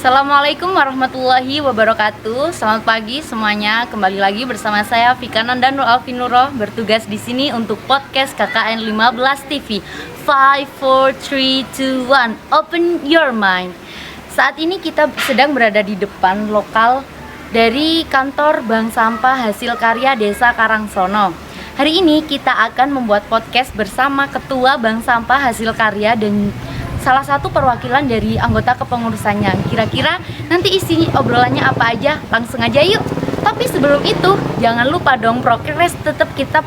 Assalamualaikum warahmatullahi wabarakatuh. Selamat pagi semuanya. Kembali lagi bersama saya Vika Nandan Alvinuro, bertugas di sini untuk podcast KKN 15 TV. 5 4 3 2 1. Open your mind. Saat ini kita sedang berada di depan lokal dari kantor Bank Sampah Hasil Karya Desa Karangsono. Hari ini kita akan membuat podcast bersama Ketua Bank Sampah Hasil Karya dan salah satu perwakilan dari anggota kepengurusannya. Kira-kira nanti isi obrolannya apa aja? Langsung aja yuk. Tapi sebelum itu, jangan lupa dong progres tetap kita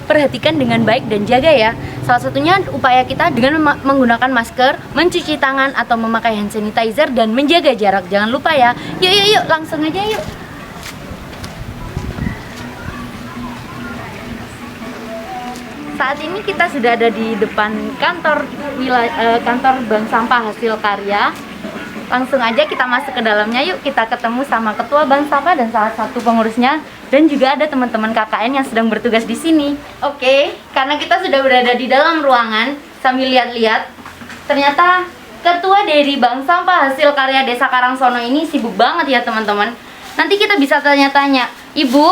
perhatikan dengan baik dan jaga ya. Salah satunya upaya kita dengan menggunakan masker, mencuci tangan atau memakai hand sanitizer dan menjaga jarak. Jangan lupa ya. Yuk, langsung aja yuk. Saat ini kita sudah ada di depan kantor Bank Sampah Hasil Karya. Langsung aja kita masuk ke dalamnya yuk. Kita ketemu sama Ketua Bank Sampah dan salah satu pengurusnya, dan juga ada teman-teman KKN yang sedang bertugas di sini. Oke, karena kita sudah berada di dalam ruangan sambil lihat-lihat, ternyata Ketua dari Bank Sampah Hasil Karya Desa Karangsono ini sibuk banget ya teman-teman. Nanti kita bisa tanya-tanya. Ibu,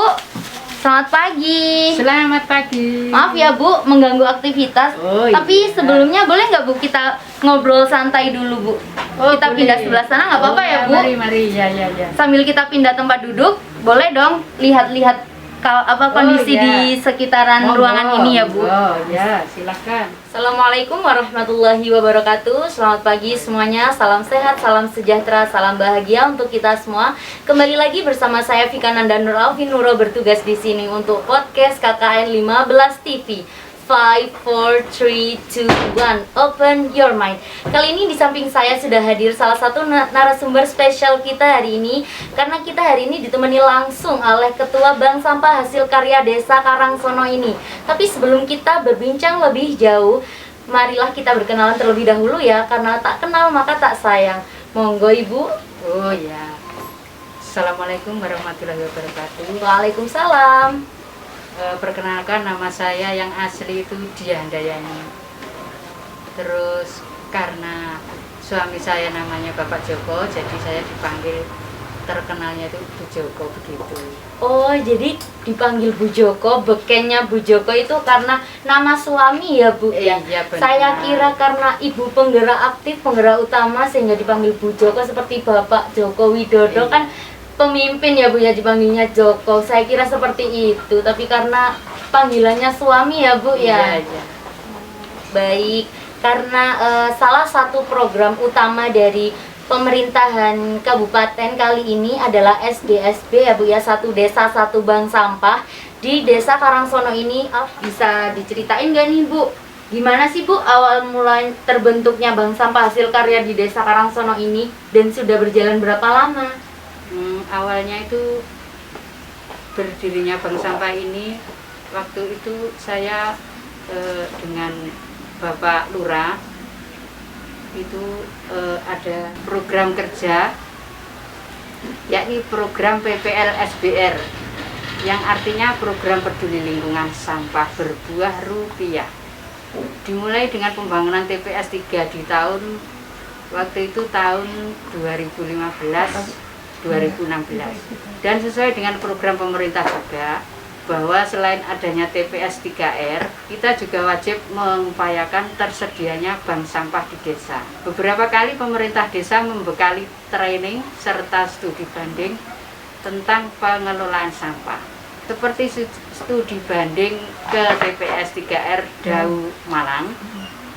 selamat pagi. Selamat pagi. Maaf ya Bu, mengganggu aktivitas. Tapi sebelumnya boleh nggak Bu kita ngobrol santai dulu Bu? Kita boleh. pindah sebelah sana nggak apa-apa ya Bu? Mari, ya. Sambil kita pindah tempat duduk, boleh dong lihat-lihat kondisi ya. di sekitaran ruangan ini ya Bu? Oh ya, silakan. Assalamualaikum warahmatullahi wabarakatuh. Selamat pagi semuanya. Salam sehat, salam sejahtera, salam bahagia untuk kita semua. Kembali lagi bersama saya Vika Nandan Alvinuro, bertugas di sini untuk podcast KKN 15 TV. 5 4 3 2 1. Open your mind. Kali ini di samping saya sudah hadir salah satu narasumber spesial kita hari ini, karena kita hari ini ditemani langsung oleh Ketua Bank Sampah Hasil Karya Desa Karangsono ini. Tapi sebelum kita berbincang lebih jauh, marilah kita berkenalan terlebih dahulu ya, karena tak kenal maka tak sayang. Monggo Ibu. Oh ya. Assalamualaikum warahmatullahi wabarakatuh. Waalaikumsalam. Perkenalkan, nama saya yang asli itu Diah Handayani. Terus karena suami saya namanya Bapak Joko, jadi saya dipanggil, terkenalnya itu Bu Joko begitu. Oh, jadi dipanggil Bu Joko, bekennya Bu Joko itu karena nama suami ya Bu ya? Iya, benar. Saya kira karena ibu penggerak aktif, penggerak utama sehingga dipanggil Bu Joko, seperti Bapak Joko Widodo kan pemimpin ya Bu ya, dipanggilnya Joko. Saya kira seperti itu, tapi karena panggilannya suami ya Bu ya? Iya. Baik, karena salah satu program utama dari pemerintahan kabupaten kali ini adalah SDSB ya Bu ya, satu desa satu bank sampah di Desa Karangsono ini. Bisa diceritain gak nih Bu, gimana sih Bu awal mulai terbentuknya Bank Sampah Hasil Karya di Desa Karangsono ini, dan sudah berjalan berapa lama? Awalnya itu berdirinya Bank Sampah ini, waktu itu saya dengan Bapak Lurah itu ada program kerja, yakni program PPL SBR, yang artinya program peduli lingkungan sampah berbuah rupiah. Dimulai dengan pembangunan TPS 3 di waktu itu tahun 2015 2016, dan sesuai dengan program pemerintah juga, bahwa selain adanya TPS 3R, kita juga wajib mengupayakan tersedianya bank sampah di desa. Beberapa kali pemerintah desa membekali training serta studi banding tentang pengelolaan sampah, seperti studi banding ke TPS 3R Dau Malang,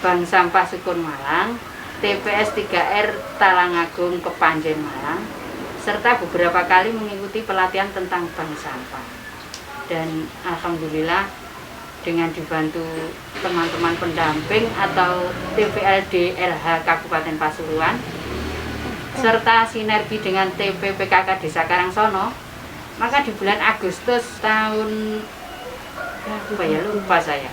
Bank Sampah Sukun Malang, TPS 3R Talangagung Kepanjen Malang, serta beberapa kali mengikuti pelatihan tentang bank sampah. Dan alhamdulillah dengan dibantu teman-teman pendamping atau TPLD LH Kabupaten Pasuruan serta sinergi dengan TPPKK Desa Karangsono, maka di bulan Agustus tahun lupa saya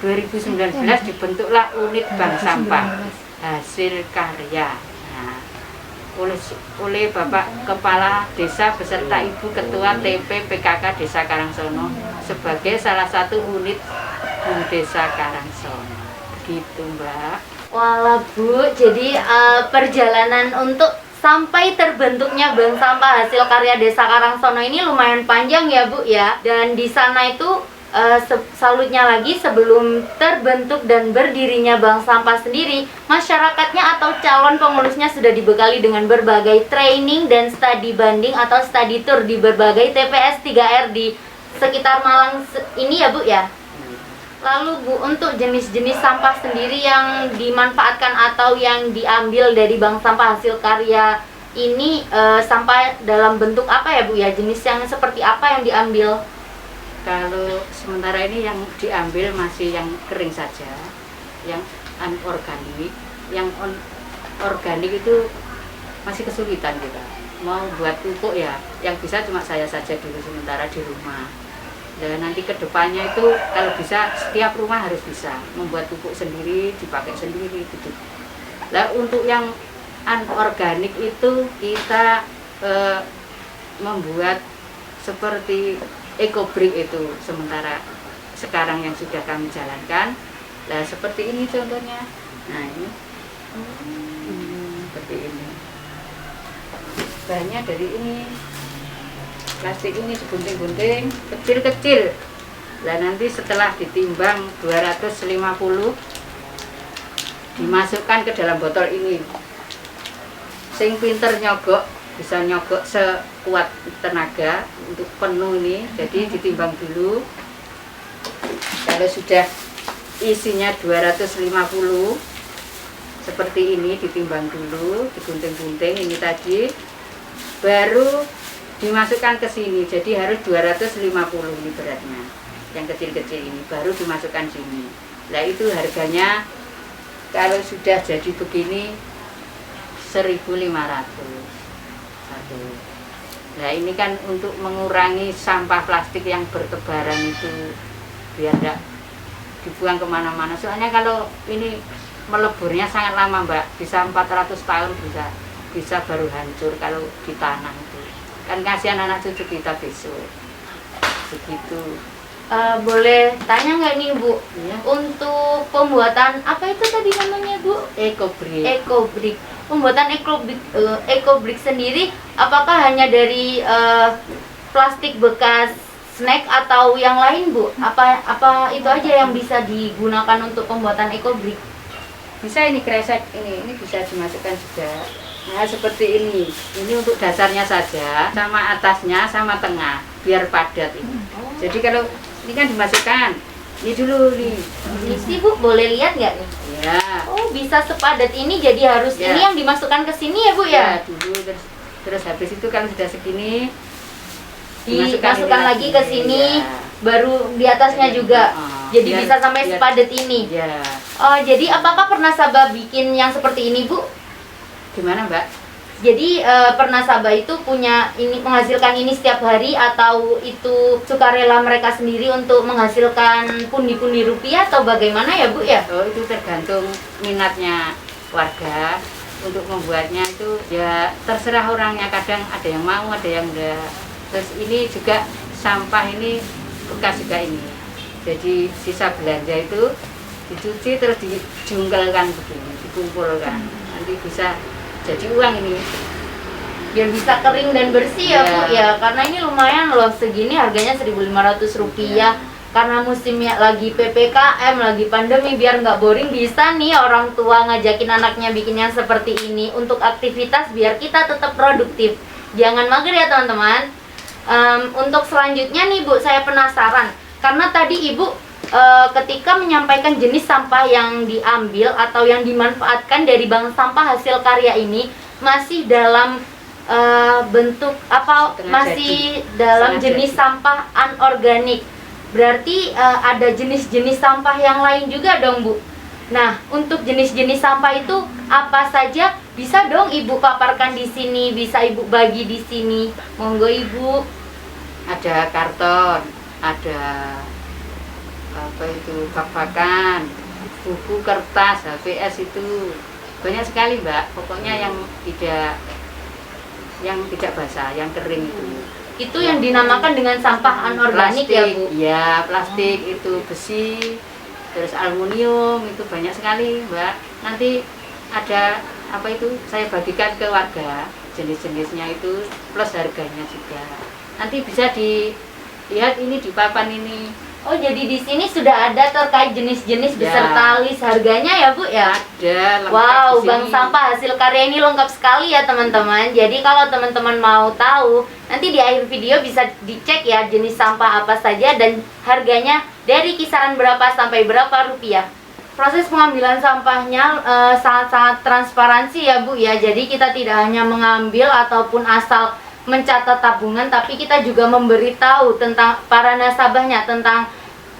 2019 dibentuklah unit bank sampah hasil karya oleh Bapak Kepala Desa beserta Ibu Ketua TPPKK Desa Karangsono sebagai salah satu unit Desa Karangsono. Gitu Mbak. Walah Bu, jadi perjalanan untuk sampai terbentuknya bank sampah hasil karya Desa Karangsono ini lumayan panjang ya Bu ya. Dan di sana itu salutnya lagi, sebelum terbentuk dan berdirinya bank sampah sendiri, masyarakatnya atau calon pengurusnya sudah dibekali dengan berbagai training dan studi banding atau study tour di berbagai TPS 3R di sekitar Malang ini ya Bu ya. Lalu Bu, untuk jenis-jenis sampah sendiri yang dimanfaatkan atau yang diambil dari bank sampah hasil karya ini, sampah dalam bentuk apa ya Bu ya? Jenis yang seperti apa yang diambil? Kalau sementara ini yang diambil masih yang kering saja, yang anorganik. Yang organik itu masih kesulitan kita. Mau buat pupuk ya, yang bisa cuma saya saja dulu sementara di rumah. Dan nanti kedepannya itu kalau bisa setiap rumah harus bisa membuat pupuk sendiri, dipakai sendiri gitu. Nah untuk yang anorganik itu kita membuat seperti EcoBrick itu sementara sekarang yang sudah kami jalankan. Nah seperti ini contohnya. Nah ini seperti ini. Bahannya dari ini. Plastik ini sebunting-bunting, kecil-kecil. Nah nanti setelah ditimbang 250, dimasukkan ke dalam botol ini. Sing pinter nyogok, bisa nyogok sekuat tenaga untuk penuh ini. Jadi ditimbang dulu. Kalau sudah isinya 250, seperti ini ditimbang dulu, digunting-gunting ini tadi. Baru dimasukkan ke sini, jadi harus 250 ini beratnya, yang kecil-kecil ini baru dimasukkan sini. Nah itu harganya kalau sudah jadi begini 1.500 satu. Nah ini kan untuk mengurangi sampah plastik yang bertebaran itu, biar tidak dibuang kemana-mana. Soalnya kalau ini meleburnya sangat lama Mbak, bisa 400 tahun bisa baru hancur kalau di tanah itu. Kan kasihan anak cucu kita besok begitu. Boleh tanya nggak nih Bu, Ya. untuk pembuatan apa itu tadi namanya Bu? EcoBrick. EcoBrick. Pembuatan EcoBrick sendiri apakah hanya dari plastik bekas snack atau yang lain Bu? Apa itu aja yang bisa digunakan untuk pembuatan EcoBrick? Bisa ini kresek, ini bisa dimasukkan juga. Nah seperti ini untuk dasarnya saja, sama atasnya, sama tengah, biar padat ini. Jadi kalau ini kan dimasukkan, ini dulu nih. Ini Bu, boleh lihat nggak nih? Ya. Oh bisa sepadat ini, jadi harus Ya. ini yang dimasukkan ke sini ya Bu ya? Ya dulu, terus habis itu kalau sudah segini, Dimasukkan lagi ke sini, Ya. baru di atasnya juga. Jadi Biar- bisa sampai biar- sepadat ini. Ya. Jadi apakah pernah Sabah bikin yang seperti ini Bu? Gimana Mbak? Jadi pernah Sabah itu punya ini, menghasilkan ini setiap hari, atau itu sukarela mereka sendiri untuk menghasilkan pundi-pundi rupiah, atau bagaimana ya Bu ya? Oh itu tergantung minatnya warga untuk membuatnya, itu ya terserah orangnya. Kadang ada yang mau, ada yang enggak. Terus ini juga sampah ini bekas juga ini. Jadi sisa belanja itu dicuci terus dijungkelkan begini, dikumpulkan. Nanti bisa jadi uang ini. Biar bisa kering dan bersih ya Bu ya, karena ini lumayan loh, segini harganya 1.500 rupiah. Karena musimnya lagi PPKM, lagi pandemi, biar nggak boring bisa nih orang tua ngajakin anaknya bikin yang seperti ini untuk aktivitas biar kita tetap produktif. Jangan mager ya teman-teman. Untuk selanjutnya nih Bu, saya penasaran karena tadi Ibu ketika menyampaikan jenis sampah yang diambil atau yang dimanfaatkan dari bank sampah hasil karya ini masih dalam bentuk apa, Setengah masih jadi. dalam Setengah jenis jadi. sampah anorganik. Berarti ada jenis-jenis sampah yang lain juga dong Bu. Nah, untuk jenis-jenis sampah itu apa saja? Bisa dong Ibu paparkan di sini, bisa Ibu bagi di sini. Monggo Ibu. Ada karton, ada apa itu, bak-bakan, buku, kertas, HVS, itu banyak sekali Mbak. Pokoknya yang tidak basah, yang kering itu. Itu yang dinamakan dengan sampah anorganik ya Bu? Iya, plastik itu, besi, terus aluminium, itu banyak sekali Mbak. Nanti ada apa itu, saya bagikan ke warga. jenis-jenisnya itu plus harganya juga. Nanti bisa dilihat ini di papan ini. Oh, jadi di sini sudah ada terkait jenis-jenis Ya. beserta list harganya ya Bu ya? Ada lengkap Wow, di sini. bank sampah hasil karya ini lengkap sekali ya teman-teman. Jadi kalau teman-teman mau tahu, nanti di akhir video bisa dicek ya jenis sampah apa saja dan harganya dari kisaran berapa sampai berapa rupiah. Proses pengambilan sampahnya sangat-sangat transparansi ya Bu ya. Jadi kita tidak hanya mengambil ataupun asal mencatat tabungan, tapi kita juga memberitahu tentang para nasabahnya tentang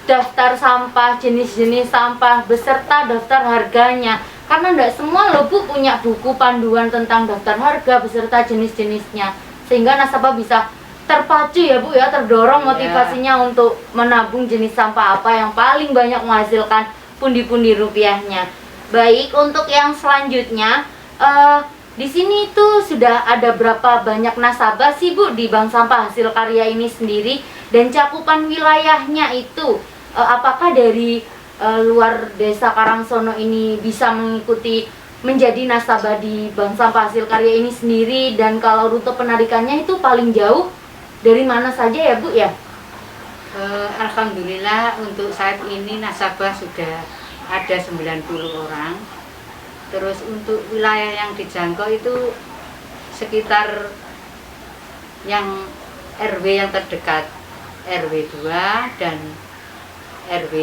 daftar sampah, jenis-jenis sampah beserta daftar harganya. Karena tidak semua loh Bu punya buku panduan tentang daftar harga beserta jenis-jenisnya, sehingga nasabah bisa terpacu ya Bu ya, terdorong motivasinya untuk menabung jenis sampah apa yang paling banyak menghasilkan pundi-pundi rupiahnya. Baik, untuk yang selanjutnya di sini tuh sudah ada berapa banyak nasabah sih Bu di Bank Sampah Hasil Karya ini sendiri, dan cakupan wilayahnya itu apakah dari luar desa Karangsono ini bisa mengikuti menjadi nasabah di Bank Sampah Hasil Karya ini sendiri, dan kalau rute penarikannya itu paling jauh dari mana saja ya Bu ya? Alhamdulillah untuk saat ini nasabah sudah ada 90 orang. Terus untuk wilayah yang dijangkau itu sekitar yang RW yang terdekat, RW 2 dan RW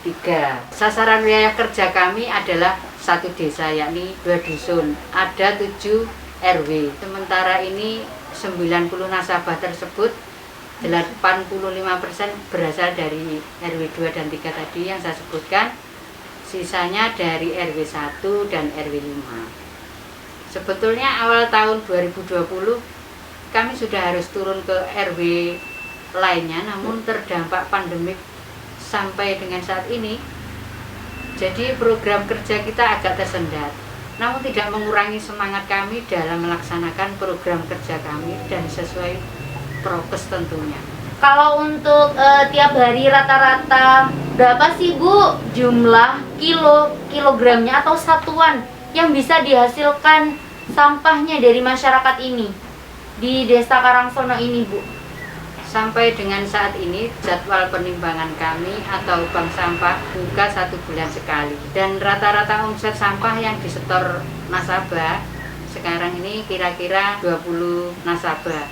3. Sasaran wilayah kerja kami adalah satu desa, yakni 2 dusun. Ada 7 RW. Sementara ini 90 nasabah tersebut 85% berasal dari RW 2 dan 3 tadi yang saya sebutkan. Sisanya dari RW 1 dan RW 5. Sebetulnya awal tahun 2020 kami sudah harus turun ke RW lainnya, namun terdampak pandemik sampai dengan saat ini. Jadi program kerja kita agak tersendat. Namun tidak mengurangi semangat kami dalam melaksanakan program kerja kami dan sesuai prokes tentunya. Kalau untuk tiap hari rata-rata berapa sih Bu jumlah kilogramnya atau satuan yang bisa dihasilkan sampahnya dari masyarakat ini di Desa Karangsono ini Bu? Sampai dengan saat ini jadwal penimbangan kami atau bank sampah buka 1 bulan sekali, dan rata-rata omset sampah yang disetor nasabah sekarang ini kira-kira 20 nasabah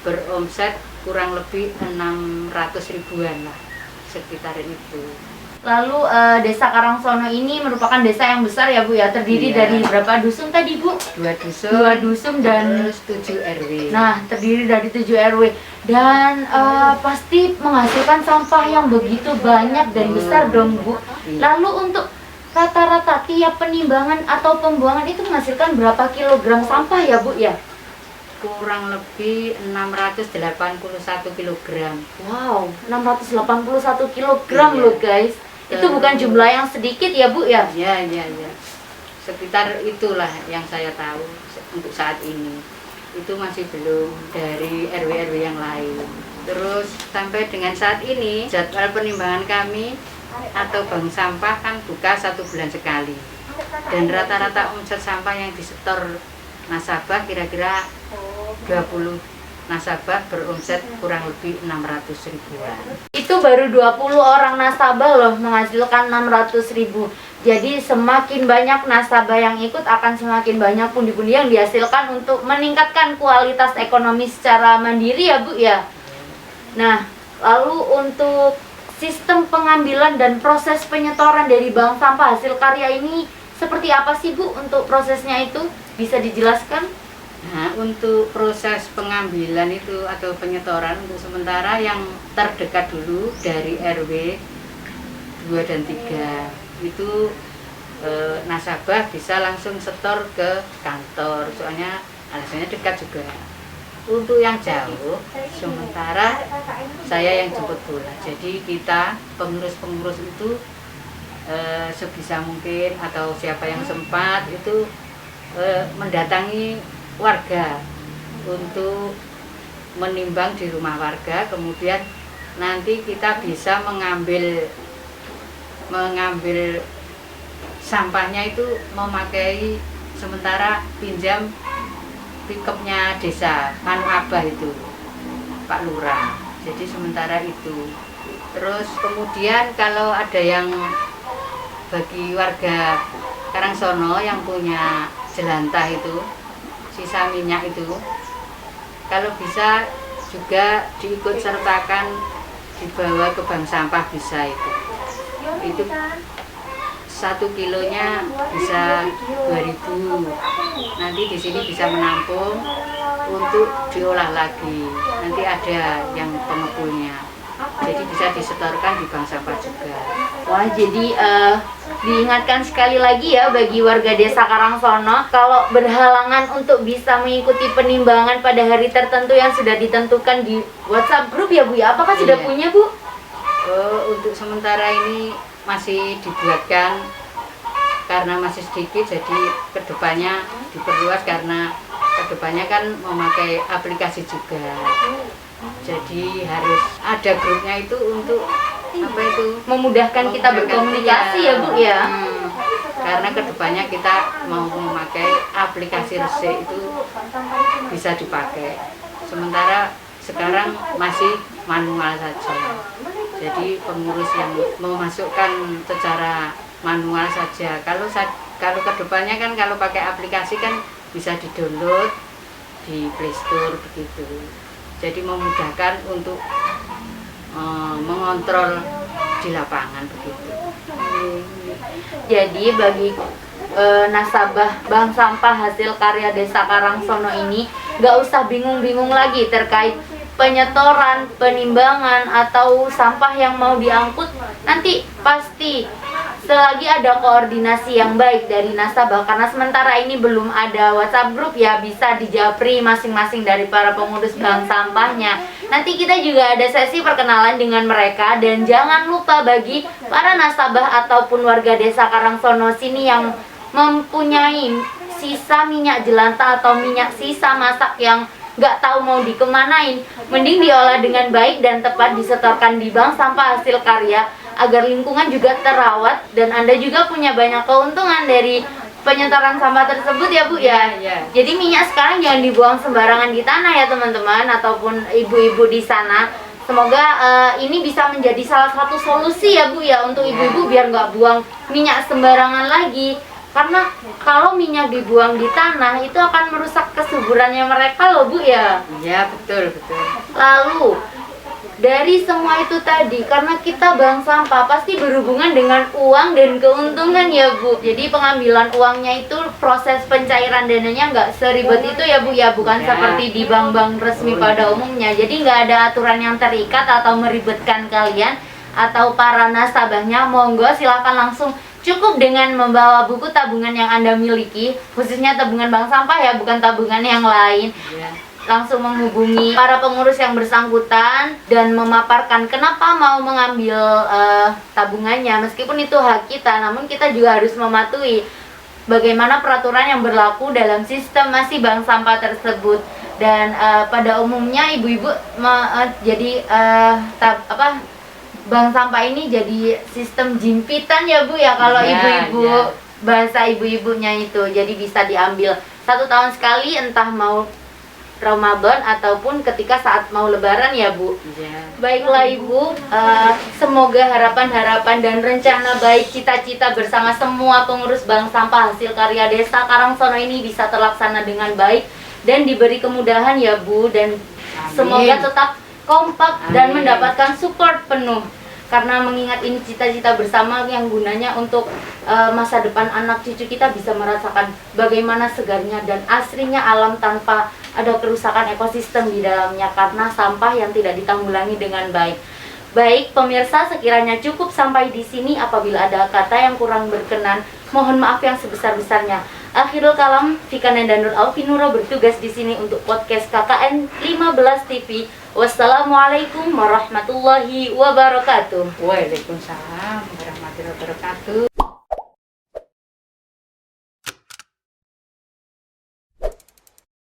beromset kurang lebih 600 ribuan lah, sekitar itu. Lalu Desa Karangsono ini merupakan desa yang besar ya Bu ya, terdiri Iya. dari berapa dusun tadi Bu? 2 dusun, 2 dusun dan terus 7 RW. nah terdiri dari 7 RW dan pasti menghasilkan sampah yang begitu banyak dan besar dong Bu. Iya. Lalu untuk rata-rata tiap penimbangan atau pembuangan itu menghasilkan berapa kilogram sampah ya Bu ya? Kurang lebih 681 kilogram. Wow, 681 kilogram Iya. loh guys. Itu bukan jumlah yang sedikit ya Bu ya? Ya. Sekitar itulah yang saya tahu untuk saat ini. Itu masih belum dari RW-RW yang lain. Terus sampai dengan saat ini jadwal penimbangan kami atau bank sampah kan buka 1 bulan sekali. Dan rata-rata omset sampah yang disetor nasabah kira-kira 20 nasabah beromset kurang lebih 600 ribuan. Itu baru 20 orang nasabah loh menghasilkan 600 ribu. Jadi semakin banyak nasabah yang ikut akan semakin banyak pundi-pundi yang dihasilkan untuk meningkatkan kualitas ekonomi secara mandiri ya Bu ya. Nah, lalu untuk sistem pengambilan dan proses penyetoran dari bank sampah hasil karya ini seperti apa sih Bu untuk prosesnya itu? Bisa dijelaskan? Nah, untuk proses pengambilan itu atau penyetoran untuk sementara yang terdekat dulu dari RW 2 dan 3 itu nasabah bisa langsung setor ke kantor, soalnya alasannya dekat juga. Untuk yang jauh, sementara saya yang jemput bola. Jadi kita pengurus-pengurus itu sebisa mungkin atau siapa yang sempat itu mendatangi warga untuk menimbang di rumah warga, kemudian nanti kita bisa mengambil sampahnya itu memakai sementara pinjam pickupnya desa Manu Abah itu Pak Lurah. Jadi sementara itu. Terus kemudian kalau ada yang bagi warga Karangsono yang punya jelantah itu, sisa minyak itu, kalau bisa juga diikut sertakan dibawa ke bank sampah bisa itu. Itu 1 kilonya bisa 2.000. Nanti di sini bisa menampung untuk diolah lagi. Nanti ada yang pengepulnya. Jadi bisa disetorkan di bank sampah juga. Wah, jadi diingatkan sekali lagi ya bagi warga desa Karangsono, kalau berhalangan untuk bisa mengikuti penimbangan pada hari tertentu yang sudah ditentukan di WhatsApp grup ya Bu ya. Apakah sudah Iya. punya Bu? Untuk sementara ini masih dibuatkan karena masih sedikit, jadi kedepannya diperluas karena kedepannya kan memakai aplikasi juga. Jadi harus ada grupnya itu untuk apa itu? Memudahkan kita berkomunikasi ya Bu ya. Karena kedepannya kita mau memakai aplikasi resik itu bisa dipakai. Sementara sekarang masih manual saja. Jadi pengurus yang memasukkan secara manual saja. Kalau kedepannya kan kalau pakai aplikasi kan bisa di-download di Play Store begitu. Jadi memudahkan untuk mengontrol di lapangan begitu. Jadi bagi nasabah bank sampah hasil karya desa Karangsono ini nggak usah bingung-bingung lagi terkait penyetoran, penimbangan atau sampah yang mau diangkut. Nanti pasti selagi ada koordinasi yang baik dari nasabah, karena sementara ini belum ada WhatsApp group ya, bisa dijapri masing-masing dari para pengurus bank sampahnya. Nanti kita juga ada sesi perkenalan dengan mereka. Dan jangan lupa bagi para nasabah ataupun warga desa Karangsono sini yang mempunyai sisa minyak jelantah atau minyak sisa masak yang nggak tahu mau dikemanain, mending diolah dengan baik dan tepat, disetorkan di bank sampah hasil karya agar lingkungan juga terawat dan Anda juga punya banyak keuntungan dari penyetoran sampah tersebut ya Bu ya. Iya. Jadi minyak sekarang jangan dibuang sembarangan di tanah ya teman-teman, ataupun ibu-ibu di sana. Semoga ini bisa menjadi salah satu solusi ya Bu ya untuk ibu-ibu biar nggak buang minyak sembarangan lagi. Karena kalau minyak dibuang di tanah itu akan merusak kesuburannya mereka loh Bu ya. Iya, betul. Lalu dari semua itu tadi, karena kita bank sampah pasti berhubungan dengan uang dan keuntungan ya Bu. Jadi pengambilan uangnya itu proses pencairan dananya nggak seribet itu ya Bu ya, bukan Ya. seperti di bank-bank resmi pada umumnya. Jadi nggak ada aturan yang terikat atau meribetkan kalian atau para nasabahnya. Monggo silahkan langsung, cukup dengan membawa buku tabungan yang Anda miliki, khususnya tabungan bank sampah ya, bukan tabungan yang lain. Iya. Langsung menghubungi para pengurus yang bersangkutan dan memaparkan kenapa mau mengambil tabungannya. Meskipun itu hak kita, namun kita juga harus mematuhi bagaimana peraturan yang berlaku dalam sistem masih bank sampah tersebut. Dan pada umumnya ibu-ibu jadi bank sampah ini jadi sistem jimpitan ya Bu ya, kalau Ya, ibu-ibu ya. bahasa ibu-ibunya itu. Jadi bisa diambil 1 tahun sekali, entah mau Ramadan ataupun ketika saat mau lebaran ya Bu. Iya. Baiklah Ibu, semoga harapan-harapan dan rencana baik cita-cita bersama semua pengurus bank sampah hasil karya desa Karangsono ini bisa terlaksana dengan baik dan diberi kemudahan ya Bu. Dan semoga tetap kompak dan Amin. mendapatkan support penuh, karena mengingat ini cita-cita bersama yang gunanya untuk masa depan anak cucu kita bisa merasakan bagaimana segarnya dan asrinya alam tanpa ada kerusakan ekosistem di dalamnya karena sampah yang tidak ditanggulangi dengan baik. Baik pemirsa, sekiranya cukup sampai di sini. Apabila ada kata yang kurang berkenan, mohon maaf yang sebesar-besarnya. Akhirul kalam, Fika Nandanur Alfinuro bertugas di sini untuk podcast KKN 15 TV. Wassalamualaikum warahmatullahi wabarakatuh. Waalaikumsalam warahmatullahi wabarakatuh.